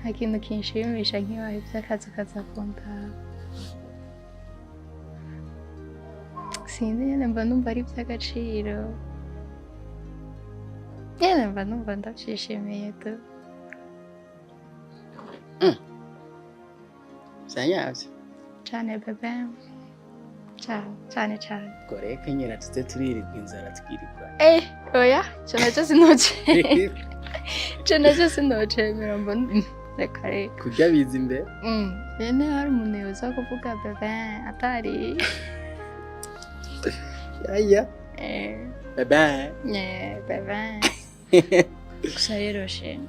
nta kintu kinshimisha nk'iwawe by'akazi kaza kuntara. Sinzi nyine mba numva ari iby'agaciro. Nyine mba numva ndabyishimiye tu. Sanyavye. Cyane bebe. Cyane. Koreka nyina tuze turirirwa inzara twirirwa. Oya, cyo sinoce. Cyo sinoce mirambo reka reka. Kurya biza imbere. Bene hari umuntu yoza kuvuga bebe atari. Yaya. Bebe. Bebe. Gusa rero she.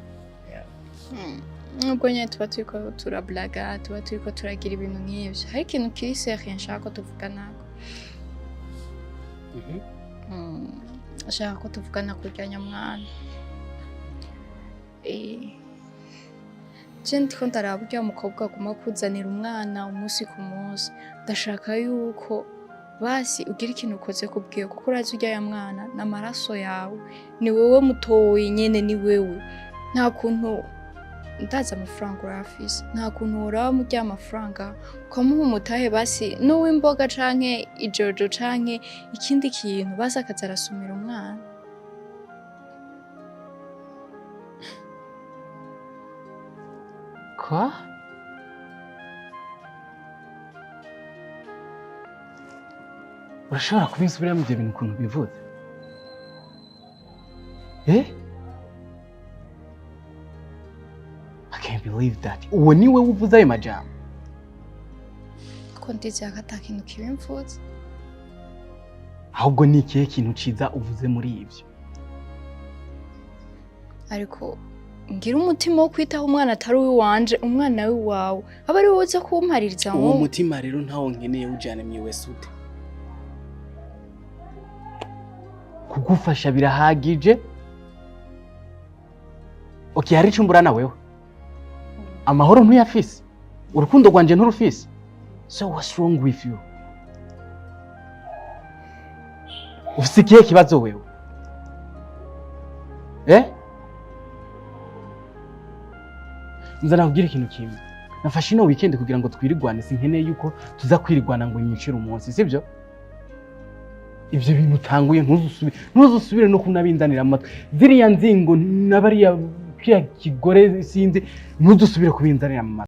Nubwo nyine tuba turiko turablaga, tuba turiko turagira ibintu nk'ivyo. Hari ikintu kiri serieux nshaka ko tuvugana. Ashaka ko tuvugana kurya nyamwana. Je ndiko ndaraba urya mukobwa aguma kuzanira umwana umunsi ku munsi. Ndashaka yuko basi ugira ikintu ukoze kubwiye kuko urazi urya ya mwana n'amaraso yawe. Ni wowe mutoyi nyene ni wewe. Nta kuntu ndaza amafaranga urafise. Nta kuntu uraba mu rya mafaranga ukamuha umutahe basi n'uw'imboga canke ijojo canke ikindi kintu basi akaza arasumira umwana. Kwa? Urashobora kubinsubiramo ibyo bintu ukuntu bivuze? I can't believe that. Uwo ni we uvuze ayo majambo. Ko ndizera ko ata kintu kibimfuza. Ahubwo ni ikihe kintu ciza uvuze muri ivyo? Ariko ngira umutima wo kwitaho umwana atari uwanje, umwana we wawe. Aba ari wowe uza kumpaririza ngo. Uwo mutima rero ntawo nkeneye ujana mwiwe sute. Kugufasha birahagije. Okay, hari icumbura na wewe. Amahoro ntuyafise. Urukundo rwanje nturufise. So what's wrong with you? Ufise ikihe kibazo wewe? Nzana kugira ikintu kimwe. Nafashe ino weekend kugira ngo twirigwane, sinkeneye yuko tuza kwirigwana ngo nyicire umunsi, sivyo? Ibyo bintu utanguye ntuzusubire no kunabindanira amatwi. Ziriya nzingo nabariya kigore sinzi ntuzusubire kubindanira amatwi.